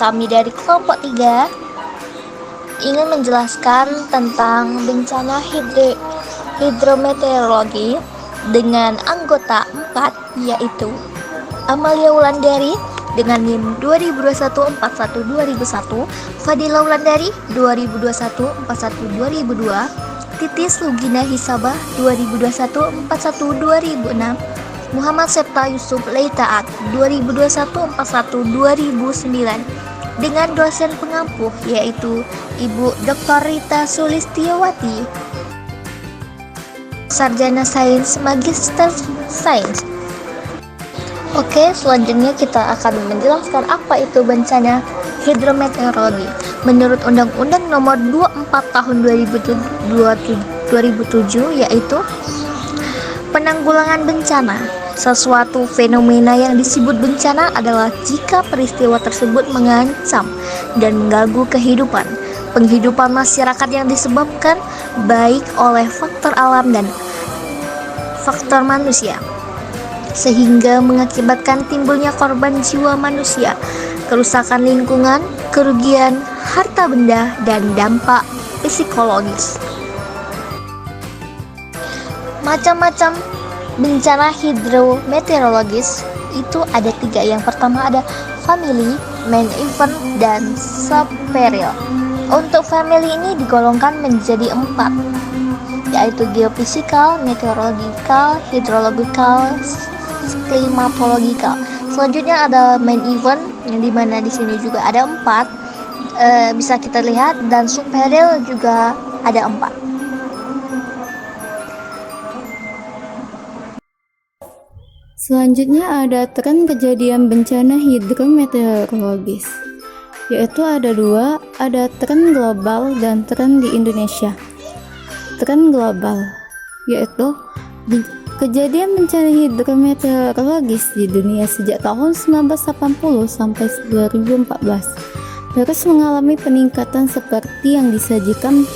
kami dari kelompok 3 ingin menjelaskan tentang bencana hidrometeorologi dengan anggota 4, yaitu Amalia Wulandari dengan NIM 2021-41-2001, Fadila Wulandari 2021-41-2002, Titis Lugina Hisabah 2021-41-2006, Muhammad Septa Yusuf Leitaat 2021-41-2009 dengan dosen pengampu yaitu Ibu Dr. Rita Sulistiawati, Sarjana Sains Magister Sains. Oke, selanjutnya kita akan menjelaskan apa itu bencana hidrometeorologi. Menurut Undang-Undang Nomor 24 Tahun 2007 yaitu penanggulangan bencana. Sesuatu fenomena yang disebut bencana adalah jika peristiwa tersebut mengancam dan mengganggu penghidupan masyarakat yang disebabkan baik oleh faktor alam dan faktor manusia, sehingga mengakibatkan timbulnya korban jiwa manusia, kerusakan lingkungan, kerugian harta benda, dan dampak psikologis. Macam-macam bencana hidrometeorologis itu ada 3. Yang pertama ada family, main event, dan subperil. Untuk family ini digolongkan menjadi 4, yaitu geofisikal, meteorological, hidrological, klimatological. Selanjutnya ada main event, yang dimana di sini juga ada 4, bisa kita lihat, dan subperil juga ada 4. Selanjutnya ada tren kejadian bencana hidrometeorologis, yaitu ada 2, ada tren global dan tren di Indonesia. Tren global yaitu kejadian bencana hidrometeorologis di dunia sejak tahun 1980 sampai 2014 terus mengalami peningkatan seperti yang disajikan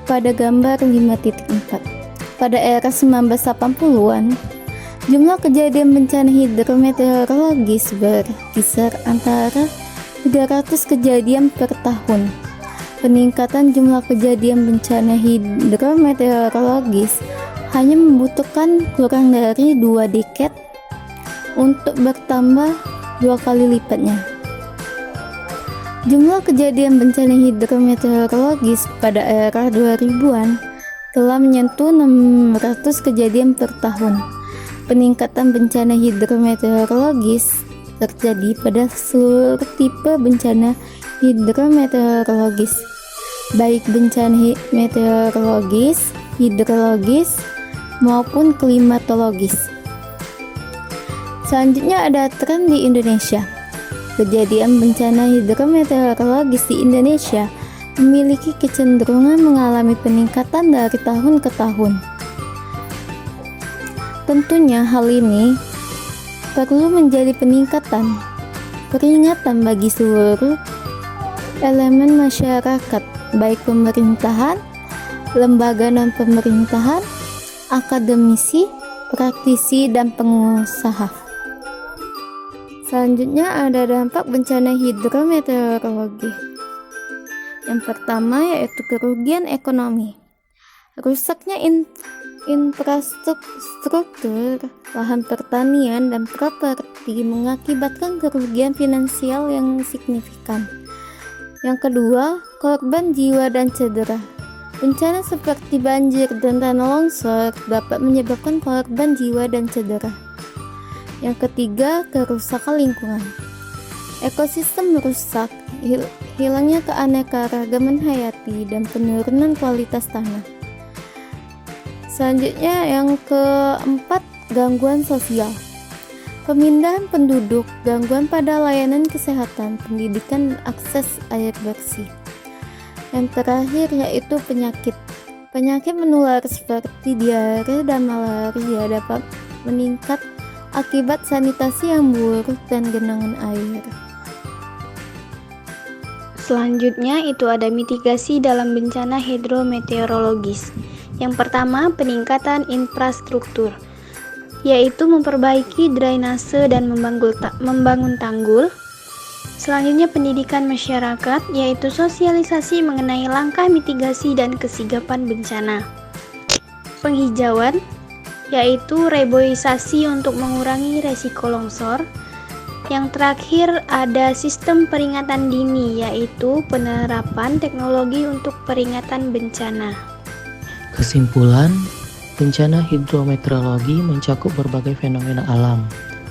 pada gambar 5.4. Pada era 1980-an, jumlah kejadian bencana hidrometeorologis berkisar antara 300 kejadian per tahun. Peningkatan jumlah kejadian bencana hidrometeorologis hanya membutuhkan kurang dari 2 dekade untuk bertambah 2 kali lipatnya. Jumlah kejadian bencana hidrometeorologis pada era 2000-an telah menyentuh 600 kejadian per tahun. Peningkatan bencana hidrometeorologis terjadi pada seluruh tipe bencana hidrometeorologis, baik bencana meteorologis, hidrologis, maupun klimatologis. Selanjutnya ada tren di Indonesia. Kejadian bencana hidrometeorologis di Indonesia memiliki kecenderungan mengalami peningkatan dari tahun ke tahun. Tentunya hal ini perlu menjadi peringatan bagi seluruh elemen masyarakat, baik pemerintahan, lembaga non-pemerintahan, akademisi, praktisi, dan pengusaha. Selanjutnya ada dampak bencana hidrometeorologi. Yang pertama yaitu kerugian ekonomi. Rusaknya infrastruktur, lahan pertanian, dan properti mengakibatkan kerugian finansial yang signifikan. Yang kedua, korban jiwa dan cedera. Bencana seperti banjir dan tanah longsor dapat menyebabkan korban jiwa dan cedera. Yang ketiga, kerusakan lingkungan. Ekosistem rusak, hilangnya keanekaragaman hayati, dan penurunan kualitas tanah. Selanjutnya yang keempat, gangguan sosial. Pemindahan penduduk, gangguan pada layanan kesehatan, pendidikan, dan akses air bersih. Yang terakhir yaitu penyakit. Penyakit menular seperti diare dan malaria dapat meningkat akibat sanitasi yang buruk dan genangan air. Selanjutnya itu ada mitigasi dalam bencana hidrometeorologis. Yang pertama, peningkatan infrastruktur, yaitu memperbaiki drainase dan membangun tanggul, Selanjutnya pendidikan masyarakat, yaitu sosialisasi mengenai langkah mitigasi dan kesigapan bencana. Penghijauan, yaitu reboisasi untuk mengurangi resiko longsor. Yang terakhir ada sistem peringatan dini, yaitu penerapan teknologi untuk peringatan bencana. Kesimpulan, bencana hidrometeorologi mencakup berbagai fenomena alam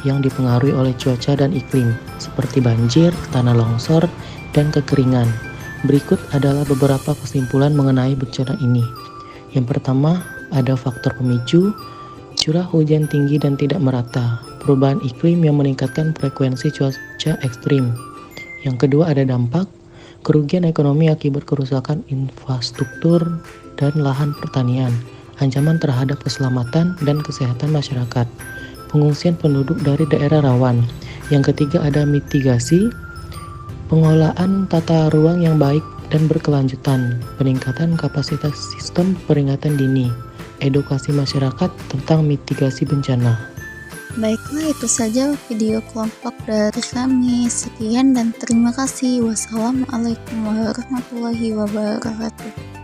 yang dipengaruhi oleh cuaca dan iklim, seperti banjir, tanah longsor, dan kekeringan. Berikut adalah beberapa kesimpulan mengenai bencana ini. Yang pertama, ada faktor pemicu, curah hujan tinggi dan tidak merata, perubahan iklim yang meningkatkan frekuensi cuaca ekstrim. Yang kedua ada dampak, kerugian ekonomi akibat kerusakan infrastruktur dan lahan pertanian, ancaman terhadap keselamatan dan kesehatan masyarakat, pengungsian penduduk dari daerah rawan. Yang ketiga ada mitigasi, pengelolaan tata ruang yang baik dan berkelanjutan, peningkatan kapasitas sistem peringatan dini, edukasi masyarakat tentang mitigasi bencana. Baiklah, itu saja video kelompok dari kami. Sekian dan terima kasih. Wassalamualaikum warahmatullahi wabarakatuh.